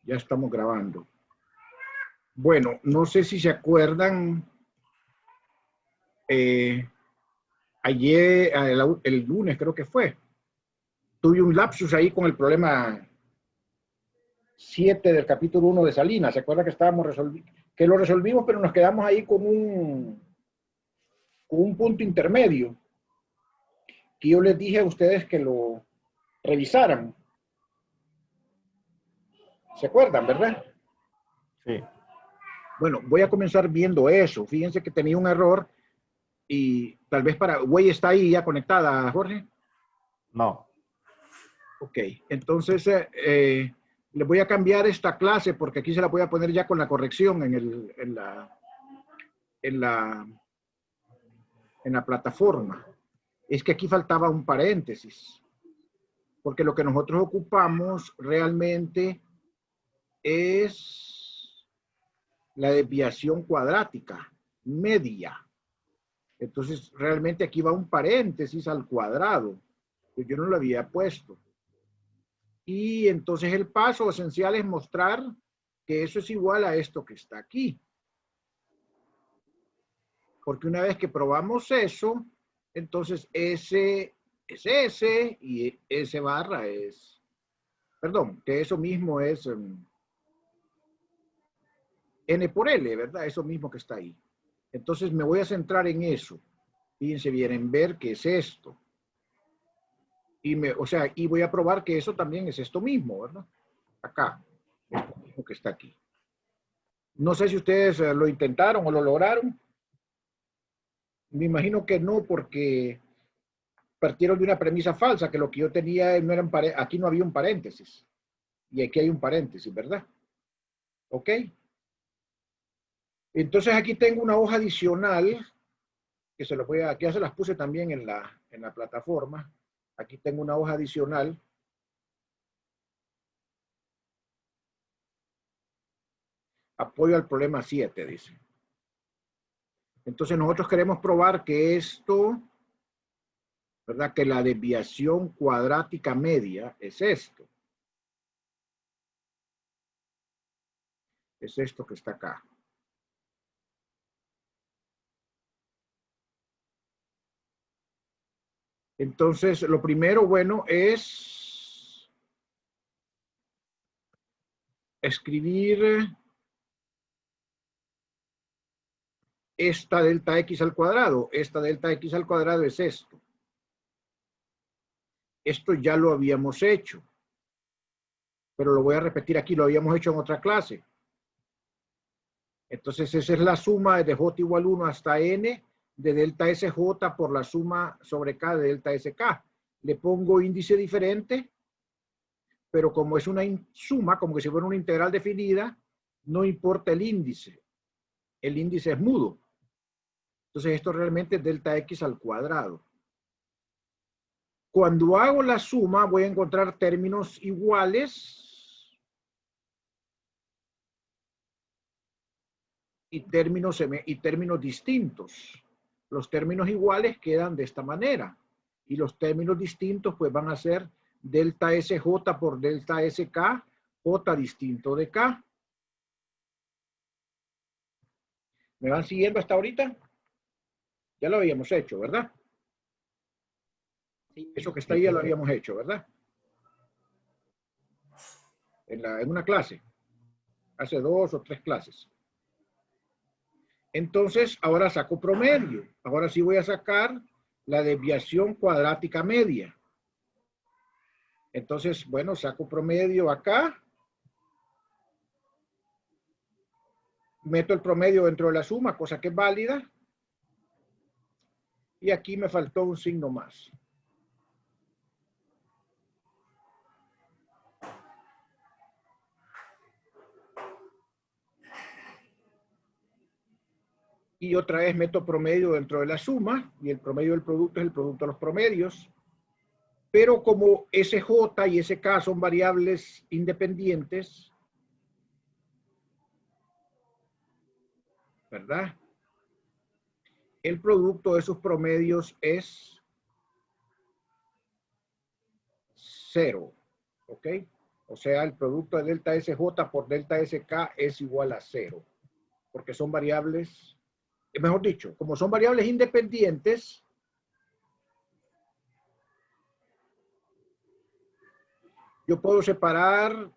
Ya estamos grabando. Bueno, no sé si se acuerdan, ayer, el lunes creo que fue, tuve un lapsus ahí con el problema 7 del capítulo 1 de Salinas. ¿Se acuerda que que lo resolvimos, pero nos quedamos ahí con un punto intermedio? Que yo les dije a ustedes que lo revisaran. ¿Se acuerdan, verdad? Sí. Bueno, voy a comenzar viendo eso. Fíjense que tenía un error y tal vez Güey está ahí ya conectada, Jorge. No. Ok, entonces le voy a cambiar esta clase porque aquí se la voy a poner ya con la corrección en la, en la plataforma. Es que aquí faltaba un paréntesis, porque lo que nosotros ocupamos realmente es la desviación cuadrática media. Entonces, realmente aquí va un paréntesis al cuadrado, que yo no lo había puesto. Y entonces el paso esencial es mostrar que eso es igual a esto que está aquí. Porque una vez que probamos eso, entonces S es S y S barra es, perdón, que eso mismo es N por L, ¿verdad? Eso mismo que está ahí. Entonces me voy a centrar en eso. Fíjense bien, en ver qué es esto. Y voy a probar que eso también es esto mismo, ¿verdad? Acá, esto mismo que está aquí. No sé si ustedes lo intentaron o lo lograron. Me imagino que no, porque partieron de una premisa falsa, que lo que yo tenía no eran aquí no había un paréntesis. Y aquí hay un paréntesis, ¿verdad? ¿Ok? Entonces aquí tengo una hoja adicional, que aquí ya se las puse también en la plataforma. Aquí tengo una hoja adicional. Apoyo al problema 7, dice. Entonces nosotros queremos probar que esto, ¿verdad? Que la desviación cuadrática media es esto. Es esto que está acá. Entonces, lo primero, bueno, es escribir esta delta x al cuadrado. Esta delta x al cuadrado es esto. Esto ya lo habíamos hecho, pero lo voy a repetir aquí, lo habíamos hecho en otra clase. Entonces, esa es la suma de j igual 1 hasta n de delta sj por la suma sobre k de delta sk. Le pongo índice diferente, pero como es una suma, como que si fuera una integral definida, no importa el índice. El índice es mudo. Entonces, esto realmente es delta x al cuadrado. Cuando hago la suma, voy a encontrar términos iguales y términos distintos. Los términos iguales quedan de esta manera y los términos distintos pues van a ser delta SJ por delta SK, J distinto de K. ¿Me van siguiendo hasta ahorita? Ya lo habíamos hecho, ¿verdad? Eso que está ahí ya lo habíamos hecho, ¿verdad? En una clase, hace 2 o 3 clases. Entonces, ahora saco promedio. Ahora sí voy a sacar la desviación cuadrática media. Entonces, bueno, saco promedio acá. Meto el promedio dentro de la suma, cosa que es válida. Y aquí me faltó un signo más. Y otra vez meto promedio dentro de la suma. Y el promedio del producto es el producto de los promedios. Pero como SJ y SK son variables independientes, ¿verdad? El producto de sus promedios es 0, ¿ok? O sea, el producto de delta SJ por delta SK es igual a 0. Porque son variables, mejor dicho, como son variables independientes, yo puedo separar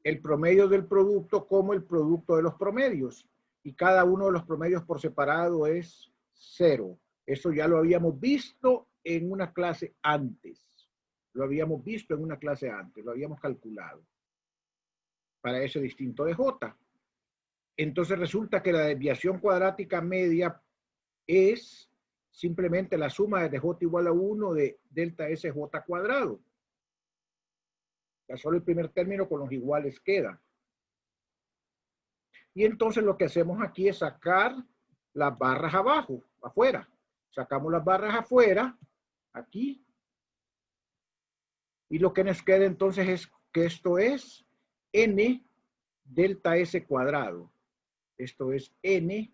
el promedio del producto como el producto de los promedios. Y cada uno de los promedios por separado es 0. Eso ya lo habíamos visto en una clase antes. Lo habíamos visto en una clase antes. Lo habíamos calculado para ese distinto de J. Entonces resulta que la desviación cuadrática media es simplemente la suma de J igual a 1 de delta SJ cuadrado. Ya solo el primer término con los iguales queda. Y entonces lo que hacemos aquí es sacar las barras abajo, afuera. Sacamos las barras afuera, aquí. Y lo que nos queda entonces es que esto es n delta S cuadrado. Esto es n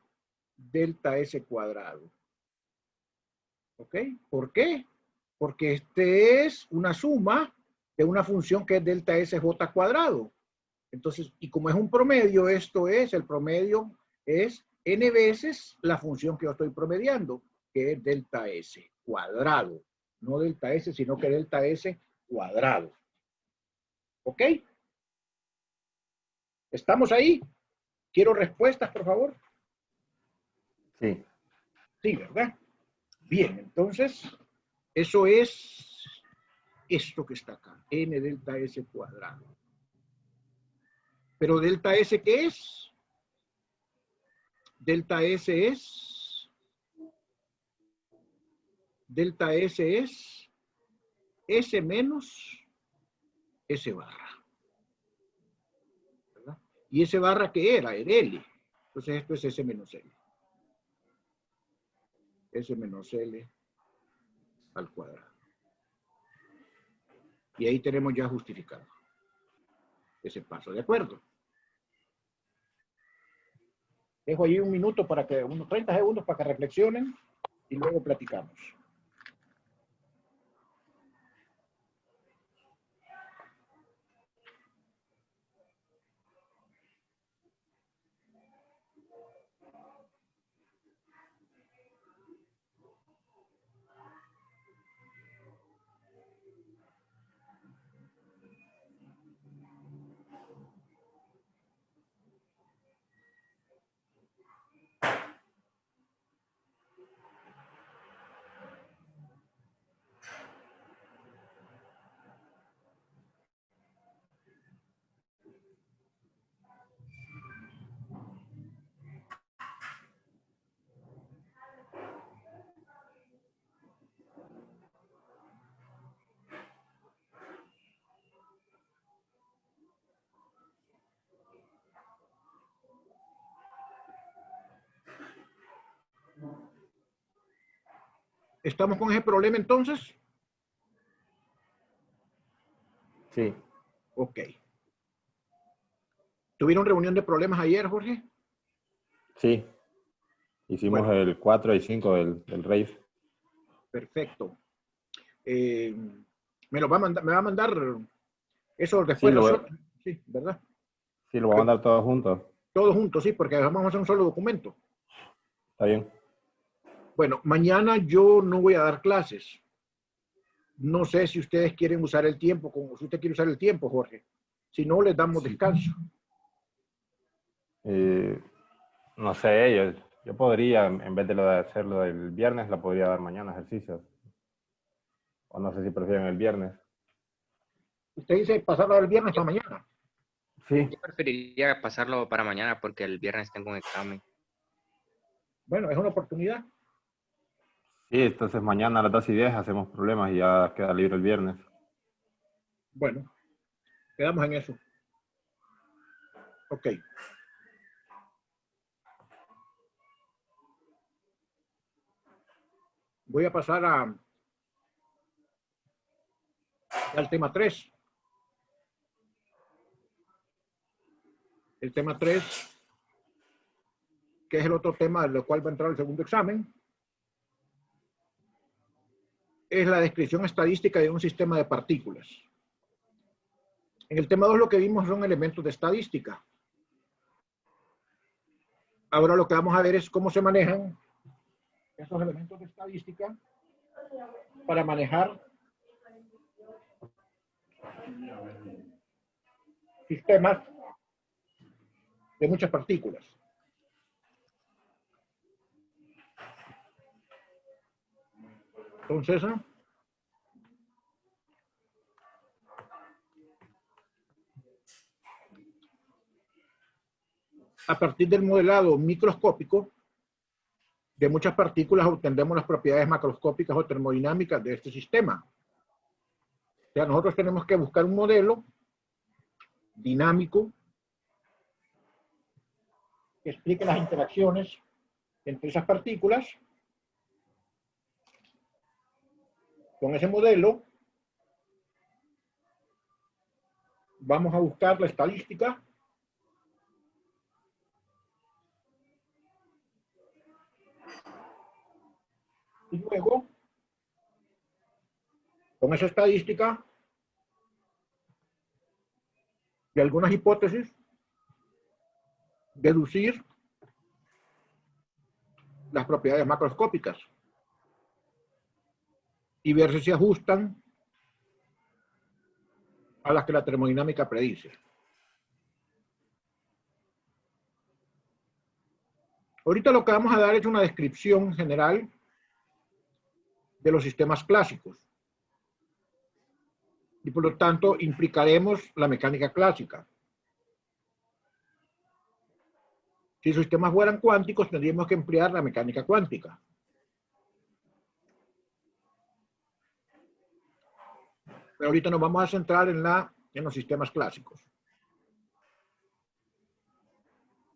delta S cuadrado. ¿Ok? ¿Por qué? Porque este es una suma de una función que es delta SJ cuadrado. Entonces, y como es un promedio, esto es, el promedio es n veces la función que yo estoy promediando, que es delta S cuadrado. No delta S, sino que delta S cuadrado. ¿Ok? ¿Estamos ahí? Quiero respuestas, por favor. Sí. Sí, ¿verdad? Bien, entonces, eso es esto que está acá, n delta S cuadrado. Pero delta S, ¿qué es? Delta S es S menos S barra. ¿Verdad? ¿Y S barra qué era? Era L. Entonces esto es S menos L. S menos L al cuadrado. Y ahí tenemos ya justificado ese paso. ¿De acuerdo? Dejo ahí un minuto para que, unos 30 segundos para que reflexionen y luego platicamos. ¿Estamos con ese problema entonces? Sí. Ok. ¿Tuvieron reunión de problemas ayer, Jorge? Sí. Hicimos Bueno, el 4 y 5 del RAID. perfecto. Me va a mandar eso Sí, después nosotros. Sí, ¿verdad? sí, lo voy a mandar todos juntos. Todos juntos, sí, porque vamos a hacer un solo documento. Está bien. Bueno, mañana yo no voy a dar clases. No sé si ustedes quieren usar el tiempo, como si usted quiere usar el tiempo, Jorge. Si no, les damos Sí. descanso. No sé, yo podría, en vez de lo de hacerlo el viernes, lo podría dar mañana ejercicios. O no sé si prefieren el viernes. Usted dice pasarlo del viernes para mañana. Sí. Yo preferiría pasarlo para mañana porque el viernes tengo un examen. Bueno, es una oportunidad. Sí, entonces mañana a las 2:10 hacemos problemas y ya queda libre el viernes. Bueno, quedamos en eso. Ok. Voy a pasar al tema 3. El tema 3, que es el otro tema del cual va a entrar el segundo examen, es la descripción estadística de un sistema de partículas. En el tema 2 lo que vimos son elementos de estadística. Ahora lo que vamos a ver es cómo se manejan esos elementos de estadística para manejar sistemas de muchas partículas. Entonces, a partir del modelado microscópico de muchas partículas obtendremos las propiedades macroscópicas o termodinámicas de este sistema. O sea, nosotros tenemos que buscar un modelo dinámico que explique las interacciones entre esas partículas. Con ese modelo vamos a buscar la estadística y luego con esa estadística y algunas hipótesis deducir las propiedades macroscópicas y ver si se ajustan a las que la termodinámica predice. Ahorita lo que vamos a dar es una descripción general de los sistemas clásicos. Y por lo tanto implicaremos la mecánica clásica. Si los sistemas fueran cuánticos, tendríamos que emplear la mecánica cuántica. Pero ahorita nos vamos a centrar en los sistemas clásicos.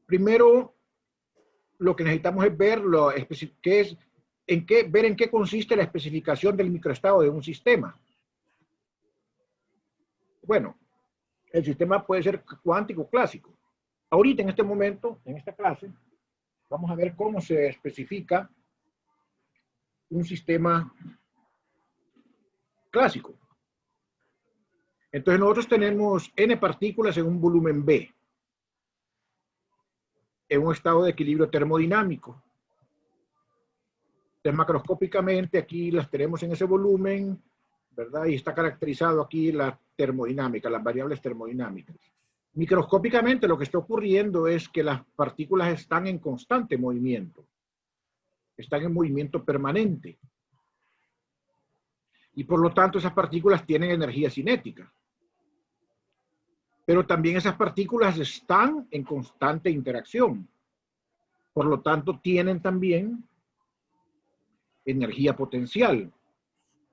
Primero, lo que necesitamos es ver en qué consiste la especificación del microestado de un sistema. Bueno, el sistema puede ser cuántico o clásico. Ahorita, en este momento, en esta clase, vamos a ver cómo se especifica un sistema clásico. Entonces nosotros tenemos n partículas en un volumen B, en un estado de equilibrio termodinámico. Entonces macroscópicamente aquí las tenemos en ese volumen, ¿verdad? Y está caracterizado aquí la termodinámica, las variables termodinámicas. Microscópicamente lo que está ocurriendo es que las partículas están en constante movimiento, están en movimiento permanente. Y por lo tanto esas partículas tienen energía cinética. Pero también esas partículas están en constante interacción. Por lo tanto tienen también energía potencial.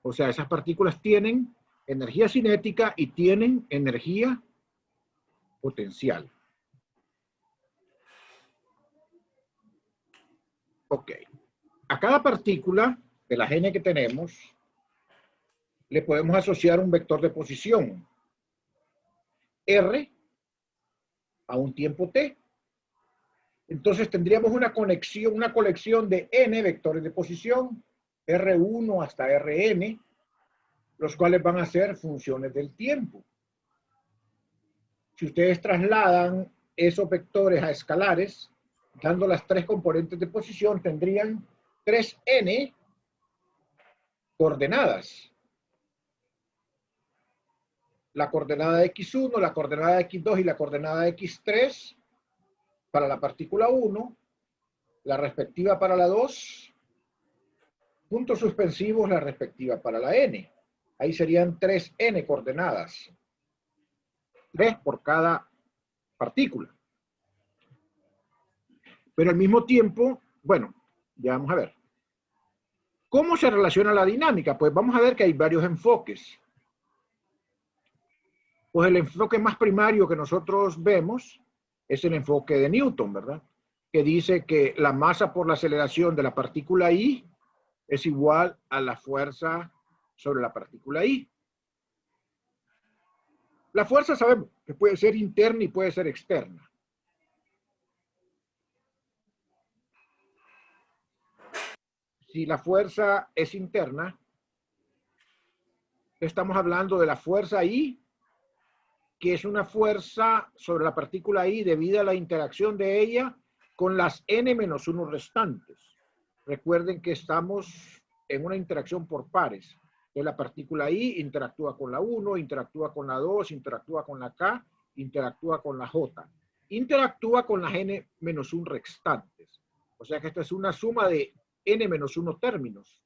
O sea, esas partículas tienen energía cinética y tienen energía potencial. Ok. A cada partícula de las n que tenemos, le podemos asociar un vector de posición. R a un tiempo t. Entonces tendríamos una colección de n vectores de posición, R1 hasta Rn, los cuales van a ser funciones del tiempo. Si ustedes trasladan esos vectores a escalares, dando las tres componentes de posición, tendrían 3n coordenadas. La coordenada de x1, la coordenada de x2 y la coordenada de x3 para la partícula 1, la respectiva para la 2, puntos suspensivos la respectiva para la n. Ahí serían 3n coordenadas. 3 por cada partícula. Pero al mismo tiempo, bueno, ya vamos a ver. ¿Cómo se relaciona la dinámica? Pues vamos a ver que hay varios enfoques. Pues el enfoque más primario que nosotros vemos es el enfoque de Newton, ¿verdad? Que dice que la masa por la aceleración de la partícula I es igual a la fuerza sobre la partícula I. La fuerza sabemos que puede ser interna y puede ser externa. Si la fuerza es interna, estamos hablando de la fuerza I que es una fuerza sobre la partícula I debido a la interacción de ella con las n-1 restantes. Recuerden que estamos en una interacción por pares. Entonces, la partícula I interactúa con la 1, interactúa con la 2, interactúa con la K, interactúa con la J. Interactúa con las n-1 restantes. O sea que esta es una suma de n-1 términos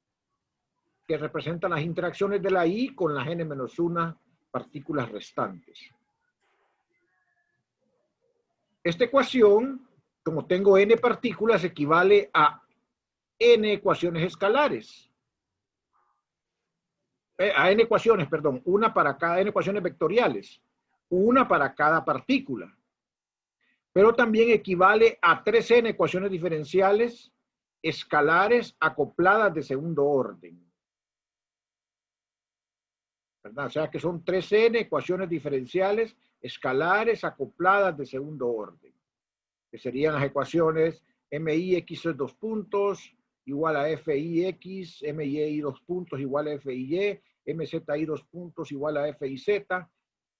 que representan las interacciones de la I con las n-1 partículas restantes. Esta ecuación, como tengo n partículas, equivale a n ecuaciones escalares. A n ecuaciones, perdón, una para cada n ecuaciones vectoriales, una para cada partícula. Pero también equivale a 3n ecuaciones diferenciales escalares acopladas de segundo orden. ¿Verdad? O sea que son 3n ecuaciones diferenciales escalares acopladas de segundo orden, que serían las ecuaciones mix dos puntos igual a fix, miy dos puntos igual a fiy, mzi dos puntos igual a fiz,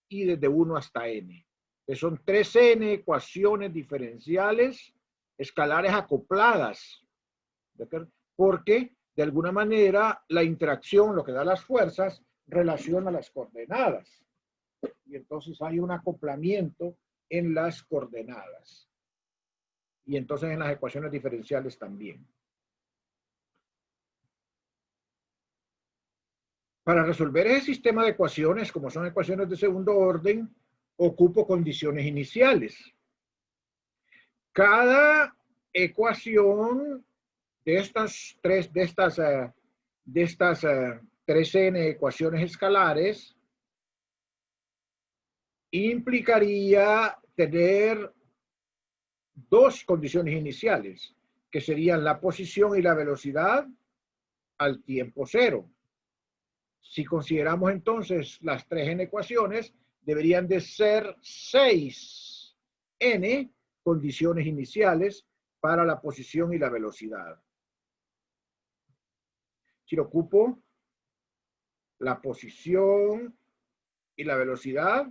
y desde 1 hasta n. Que son 3n ecuaciones diferenciales escalares acopladas, porque de alguna manera la interacción, lo que da las fuerzas, relaciona las coordenadas. Y entonces hay un acoplamiento en las coordenadas. Y entonces en las ecuaciones diferenciales también. Para resolver ese sistema de ecuaciones, como son ecuaciones de segundo orden, ocupo condiciones iniciales. Cada ecuación de estas 3n ecuaciones escalares implicaría tener dos condiciones iniciales, que serían la posición y la velocidad al tiempo cero. Si consideramos entonces las 3n ecuaciones, deberían de ser 6n condiciones iniciales para la posición y la velocidad. Si lo ocupo la posición y la velocidad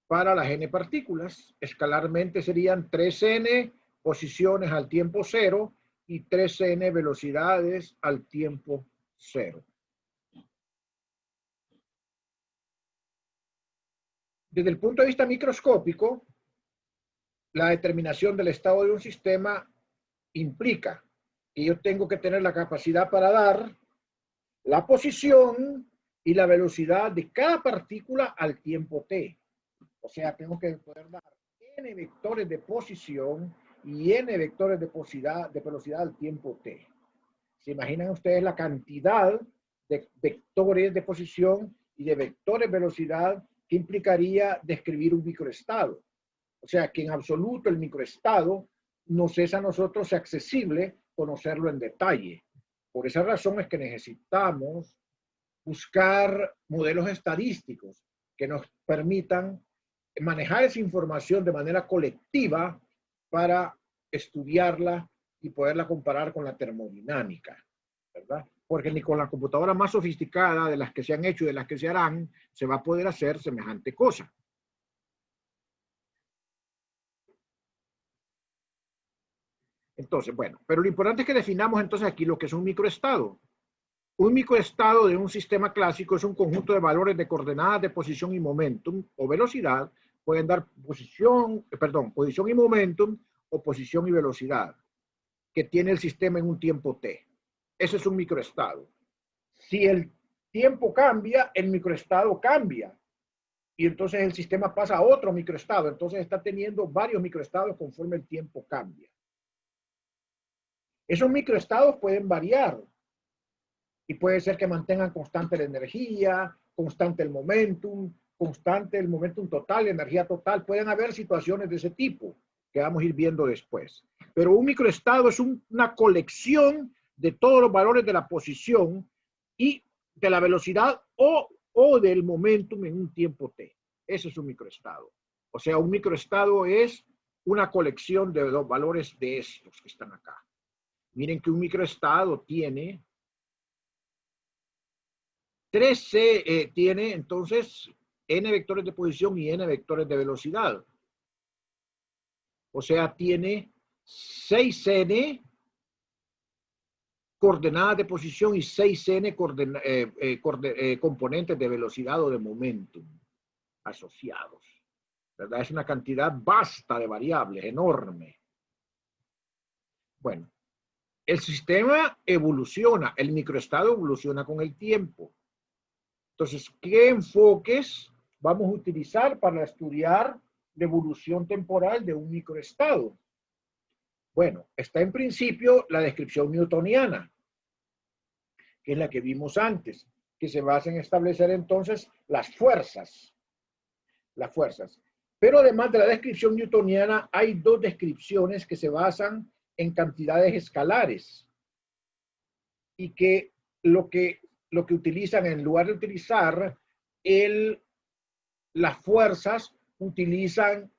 para las n partículas, escalarmente serían 3n posiciones al tiempo cero y 3n velocidades al tiempo cero. Desde el punto de vista microscópico, la determinación del estado de un sistema implica que yo tengo que tener la capacidad para dar la posición y la velocidad de cada partícula al tiempo t. O sea, tengo que poder dar n vectores de posición y n vectores de velocidad al tiempo t. ¿Se imaginan ustedes la cantidad de vectores de posición y de vectores de velocidad que implicaría describir un microestado? O sea, que en absoluto el microestado nos es a nosotros accesible conocerlo en detalle. Por esa razón es que necesitamos buscar modelos estadísticos que nos permitan manejar esa información de manera colectiva para estudiarla y poderla comparar con la termodinámica, ¿verdad? Porque ni con la computadora más sofisticada de las que se han hecho y de las que se harán, se va a poder hacer semejante cosa. Entonces, bueno, pero lo importante es que definamos entonces aquí lo que es un microestado. Un microestado de un sistema clásico es un conjunto de valores de coordenadas de posición y momentum o velocidad. Pueden dar posición y momentum o posición y velocidad que tiene el sistema en un tiempo t. Ese es un microestado. Si el tiempo cambia, el microestado cambia. Y entonces el sistema pasa a otro microestado. Entonces está teniendo varios microestados conforme el tiempo cambia. Esos microestados pueden variar. Y puede ser que mantengan constante la energía, constante el momentum total, la energía total. Pueden haber situaciones de ese tipo que vamos a ir viendo después. Pero un microestado es una colección de todos los valores de la posición y de la velocidad o del momentum en un tiempo t. Ese es un microestado. O sea, un microestado es una colección de los valores de estos que están acá. Miren que un microestado tiene 3C tiene entonces n vectores de posición y n vectores de velocidad. O sea, tiene 6n coordenadas de posición y 6n componentes de velocidad o de momentum asociados. ¿Verdad? Es una cantidad vasta de variables, enorme. Bueno, el sistema evoluciona, el microestado evoluciona con el tiempo. Entonces, ¿qué enfoques vamos a utilizar para estudiar la evolución temporal de un microestado? Bueno, está en principio la descripción newtoniana, que es la que vimos antes, que se basa en establecer entonces las fuerzas. Las fuerzas. Pero además de la descripción newtoniana, hay dos descripciones que se basan en cantidades escalares y que lo que utilizan, en lugar de utilizar las fuerzas, utilizan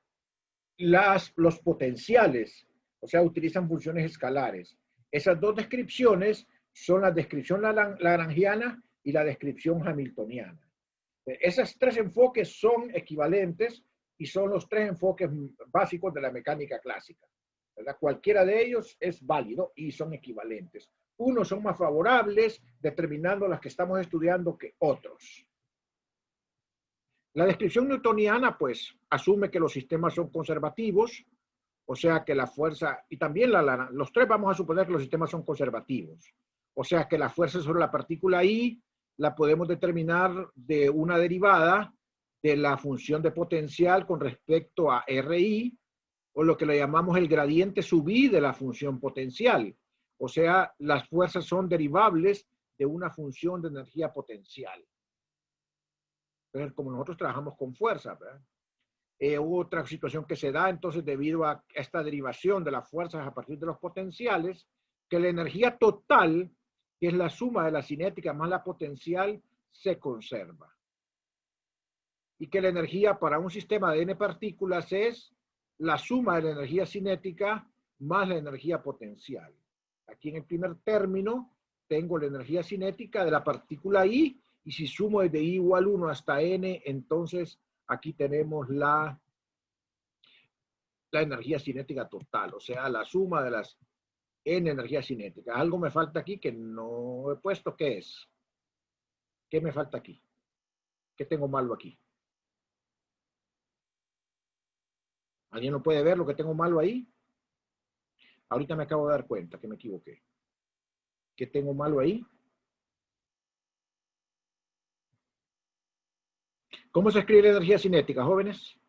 los potenciales, o sea, utilizan funciones escalares. Esas dos descripciones son la descripción lagrangiana y la descripción hamiltoniana. Esos tres enfoques son equivalentes y son los tres enfoques básicos de la mecánica clásica, ¿verdad? Cualquiera de ellos es válido y son equivalentes. Unos son más favorables, determinando las que estamos estudiando, que otros. La descripción newtoniana, pues, asume que los sistemas son conservativos, o sea que la fuerza, y también los tres vamos a suponer que los sistemas son conservativos, o sea que la fuerza sobre la partícula I la podemos determinar de una derivada de la función de potencial con respecto a RI, o lo que le llamamos el gradiente sub I de la función potencial. O sea, las fuerzas son derivables de una función de energía potencial. Entonces, como nosotros trabajamos con fuerza, ¿verdad? Otra situación que se da entonces debido a esta derivación de las fuerzas a partir de los potenciales, que la energía total, que es la suma de la cinética más la potencial, se conserva. Y que la energía para un sistema de n partículas es la suma de la energía cinética más la energía potencial. Aquí en el primer término tengo la energía cinética de la partícula I, y si sumo desde I igual 1 hasta n, entonces aquí tenemos la energía cinética total, o sea, la suma de las n energías cinéticas. Algo me falta aquí que no he puesto. ¿Qué es? ¿Qué me falta aquí? ¿Qué tengo malo aquí? ¿Alguien no puede ver lo que tengo malo ahí? Ahorita me acabo de dar cuenta que me equivoqué. ¿Qué tengo malo ahí? ¿Cómo se escribe la energía cinética, jóvenes?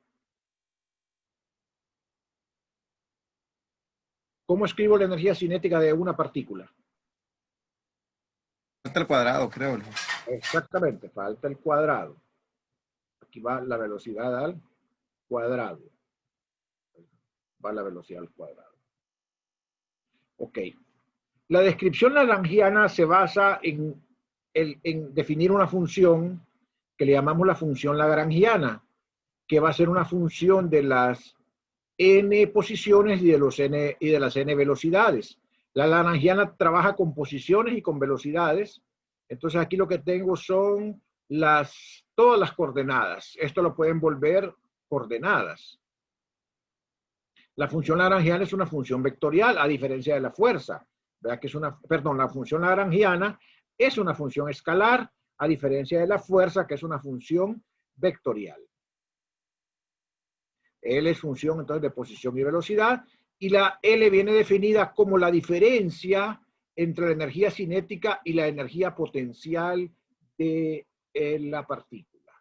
¿Cómo escribo la energía cinética de una partícula? Falta el cuadrado, creo, ¿no? Exactamente, falta el cuadrado. Aquí va la velocidad al cuadrado. Va la velocidad al cuadrado. Ok. La descripción lagrangiana se basa en definir una función que le llamamos la función lagrangiana, que va a ser una función de las n posiciones y de las n velocidades. La lagrangiana trabaja con posiciones y con velocidades. Entonces aquí lo que tengo son todas las coordenadas. Esto lo pueden volver coordenadas. La función lagrangiana es una función vectorial, a diferencia de la fuerza, ¿verdad? Que es la función lagrangiana es una función escalar, a diferencia de la fuerza, que es una función vectorial. L es función entonces de posición y velocidad, y la L viene definida como la diferencia entre la energía cinética y la energía potencial de la partícula,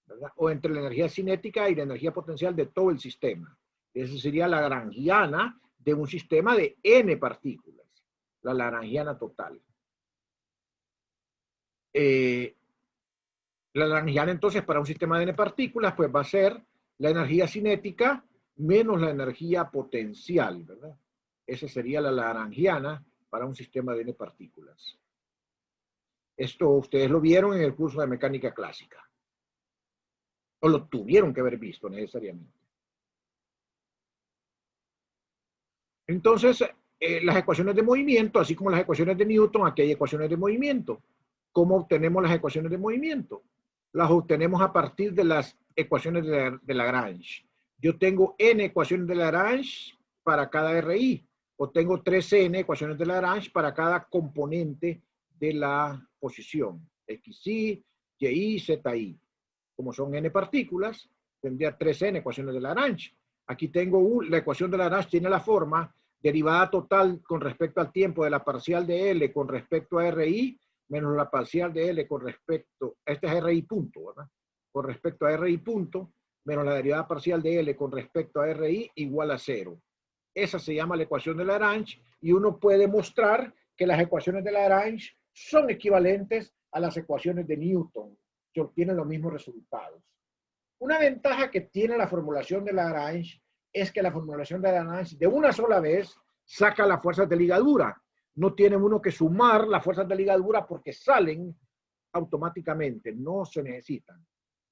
¿verdad? O entre la energía cinética y la energía potencial de todo el sistema. Esa sería la lagrangiana de un sistema de n partículas, la lagrangiana total. La lagrangiana entonces para un sistema de n partículas pues va a ser la energía cinética menos la energía potencial, ¿verdad? Esa sería la lagrangiana para un sistema de n partículas. Esto ustedes lo vieron en el curso de mecánica clásica. O lo tuvieron que haber visto necesariamente. Entonces, las ecuaciones de movimiento, así como las ecuaciones de Newton, aquí hay ecuaciones de movimiento. ¿cómo obtenemos las ecuaciones de movimiento? Las obtenemos a partir de las ecuaciones de Lagrange. Yo tengo n ecuaciones de Lagrange para cada RI, o tengo 3n ecuaciones de Lagrange para cada componente de la posición, xi, y, zi. Como son n partículas, tendría 3n ecuaciones de Lagrange. Aquí tengo la ecuación de Lagrange, tiene la forma derivada total con respecto al tiempo de la parcial de L con respecto a RI, menos la parcial de L con respecto, este es RI punto, ¿verdad? Con respecto a RI punto, menos la derivada parcial de L con respecto a RI igual a 0. Esa se llama la ecuación de Lagrange y uno puede mostrar que las ecuaciones de Lagrange son equivalentes a las ecuaciones de Newton, que obtienen los mismos resultados. Una ventaja que tiene la formulación de Lagrange es que la formulación de Lagrange de una sola vez saca las fuerzas de ligadura. No tiene uno que sumar las fuerzas de ligadura porque salen automáticamente, no se necesitan,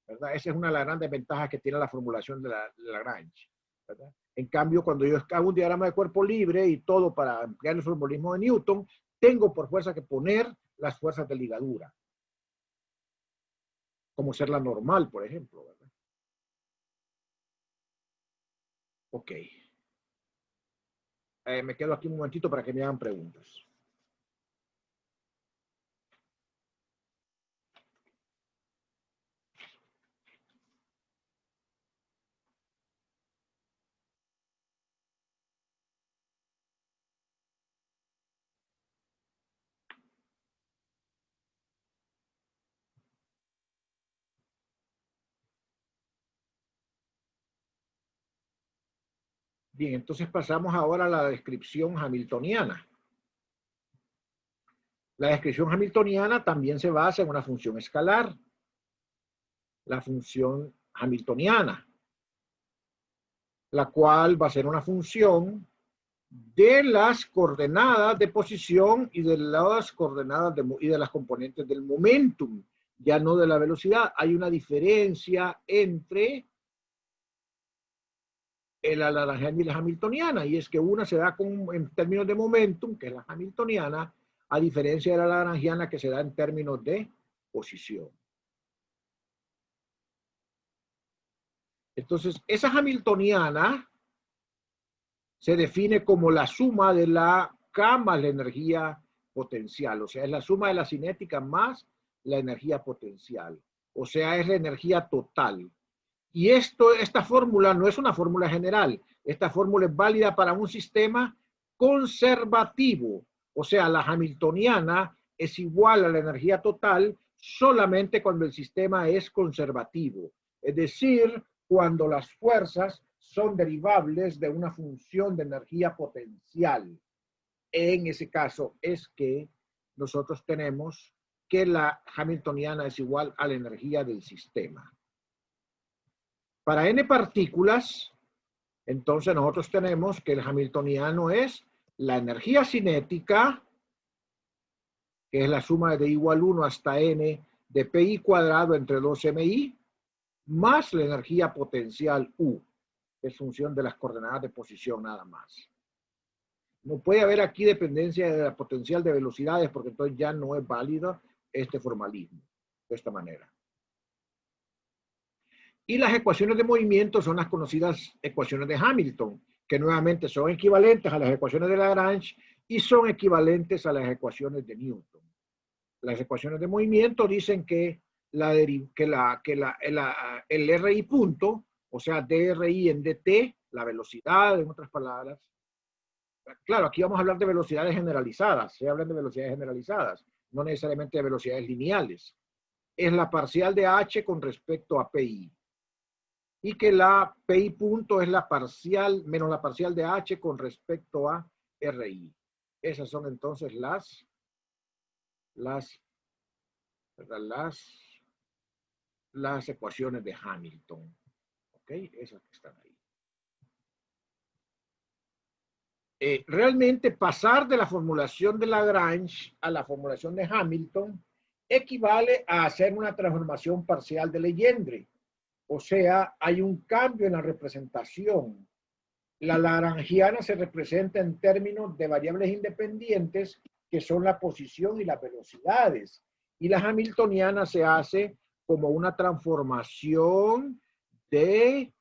¿verdad? Esa es una de las grandes ventajas que tiene la formulación de Lagrange, ¿verdad? En cambio, cuando yo hago un diagrama de cuerpo libre y todo para emplear el formalismo de Newton, tengo por fuerza que poner las fuerzas de ligadura, como ser la normal, por ejemplo, ¿verdad? Ok. Me quedo aquí un momentito para que me hagan preguntas. Bien, entonces pasamos ahora a la descripción hamiltoniana. La descripción hamiltoniana también se basa en una función escalar, la función hamiltoniana, la cual va a ser una función de las coordenadas de posición y de las coordenadas y de las componentes del momentum, ya no de la velocidad. Hay una diferencia entre la lagrangiana y la hamiltoniana, y es que una se da en términos de momentum, que es la hamiltoniana, a diferencia de la lagrangiana que se da en términos de posición. Entonces, esa hamiltoniana se define como la suma de la K más la energía potencial, o sea, es la suma de la cinética más la energía potencial, o sea, es la energía total. Y esta fórmula no es una fórmula general, esta fórmula es válida para un sistema conservativo, o sea, la hamiltoniana es igual a la energía total solamente cuando el sistema es conservativo, es decir, cuando las fuerzas son derivables de una función de energía potencial. En ese caso es que nosotros tenemos que la hamiltoniana es igual a la energía del sistema. Para n partículas, entonces nosotros tenemos que el hamiltoniano es la energía cinética, que es la suma de igual 1 hasta n de pi cuadrado entre 2mi, más la energía potencial U, que es función de las coordenadas de posición nada más. No puede haber aquí dependencia de la potencial de velocidades porque entonces ya no es válido este formalismo de esta manera. Y las ecuaciones de movimiento son las conocidas ecuaciones de Hamilton, que nuevamente son equivalentes a las ecuaciones de Lagrange y son equivalentes a las ecuaciones de Newton. Las ecuaciones de movimiento dicen que el RI punto, o sea, DRI en DT, la velocidad, en otras palabras. Claro, aquí vamos a hablar de velocidades generalizadas, se hablan de velocidades generalizadas, no necesariamente de velocidades lineales. Es la parcial de H con respecto a PI. Y que la PI punto es la parcial menos la parcial de H con respecto a RI. Esas son entonces las ecuaciones de Hamilton. ¿Ok? Esas que están ahí. Realmente pasar de la formulación de Lagrange a la formulación de Hamilton equivale a hacer una transformación parcial de Legendre. O sea, hay un cambio en la representación. La lagrangiana se representa en términos de variables independientes que son la posición y las velocidades. Y la hamiltoniana se hace como una transformación de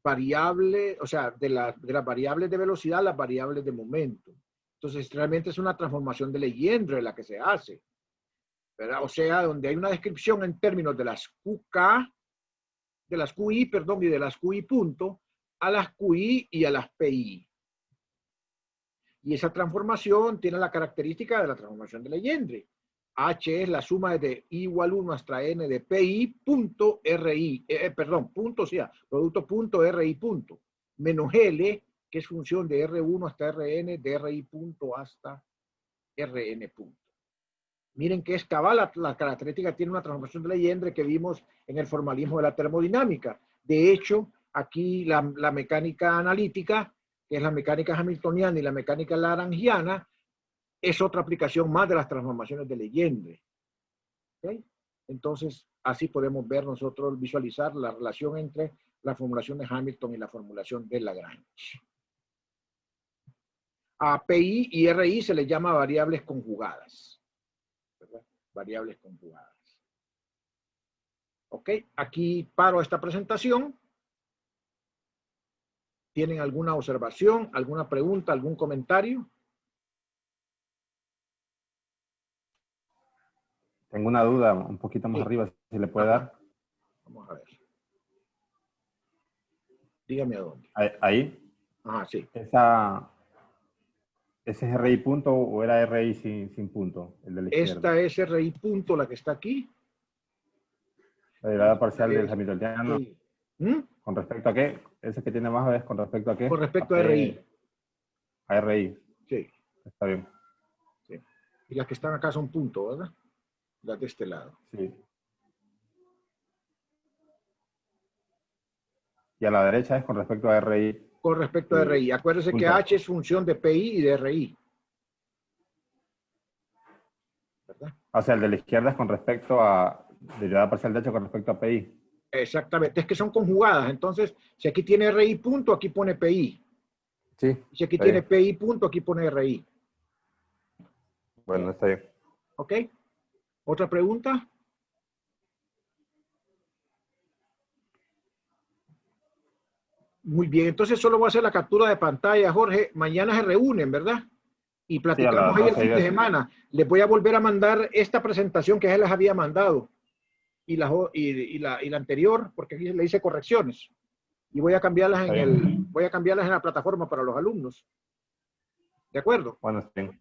variables, o sea, de las variables de velocidad a las variables de momento. Entonces, realmente es una transformación de Legendre la que se hace, ¿verdad? O sea, donde hay una descripción en términos de las QK, de las QI, perdón, y de las QI punto, a las QI y a las PI. Y esa transformación tiene la característica de la transformación de Legendre. H es la suma de I igual 1 hasta N de PI punto RI, perdón, punto, o sea, producto punto RI punto, menos L, que es función de R1 hasta Rn, de RI punto hasta Rn punto. Miren que es cabal, la característica tiene una transformación de Legendre que vimos en el formalismo de la termodinámica. De hecho, aquí la mecánica analítica, que es la mecánica hamiltoniana y la mecánica lagrangiana, es otra aplicación más de las transformaciones de Legendre. ¿Okay? Entonces, así podemos ver nosotros, visualizar la relación entre la formulación de Hamilton y la formulación de Lagrange. A PI y RI se les llama variables conjugadas, ¿verdad? Variables conjugadas. Ok, aquí paro esta presentación. ¿Tienen alguna observación, alguna pregunta, algún comentario? Tengo una duda un poquito más arriba, si le puede dar. Vamos a ver. Dígame a dónde. Ahí. Ajá, sí. ¿Ese es RI punto o era RI sin punto? El de la izquierda. Esta es RI punto, la que está aquí. La derivada parcial del hamiltoniano. Sí. ¿Mm? ¿Con respecto a qué? Ese que tiene abajo es con respecto a qué? Con respecto a RI. A RI. Sí. Está bien. Sí. Y las que están acá son punto, ¿verdad? Las de este lado. Sí. Y a la derecha es con respecto a RI. Con respecto a RI. Acuérdense que H es función de PI y de RI. ¿Verdad? O sea, el de la izquierda es con respecto a derivada parcial de H con respecto a PI. Exactamente. Es que son conjugadas. Entonces, si aquí tiene RI punto, aquí pone PI. Sí. Si aquí tiene PI punto, aquí pone RI. Bueno, está bien. ¿Ok? ¿Otra pregunta? Muy bien, entonces solo voy a hacer la captura de pantalla, Jorge. Mañana se reúnen, ¿verdad? Y platicamos ahí el fin de semana. Les voy a volver a mandar esta presentación que ya les había mandado. Y la anterior, porque aquí le hice correcciones. Y voy a cambiarlas voy a cambiarlas en la plataforma para los alumnos. ¿De acuerdo? Bueno, está bien.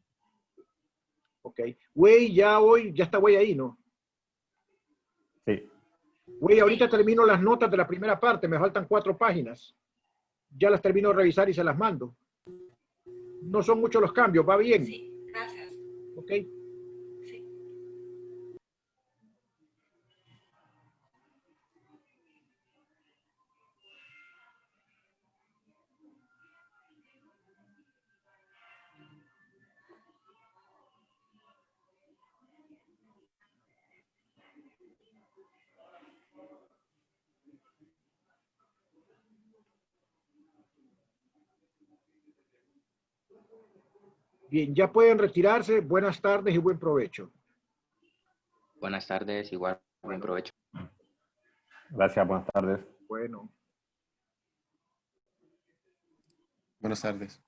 Ok. Güey, ya está güey ahí, ¿no? Sí. Güey, ahorita termino las notas de la primera parte. Me faltan 4 páginas. Ya las termino de revisar y se las mando. No son muchos los cambios, va bien. Sí, gracias. Ok. Sí. Bien, ya pueden retirarse. Buenas tardes y buen provecho. Buenas tardes, igual, buen provecho. Gracias, buenas tardes. Bueno. Buenas tardes.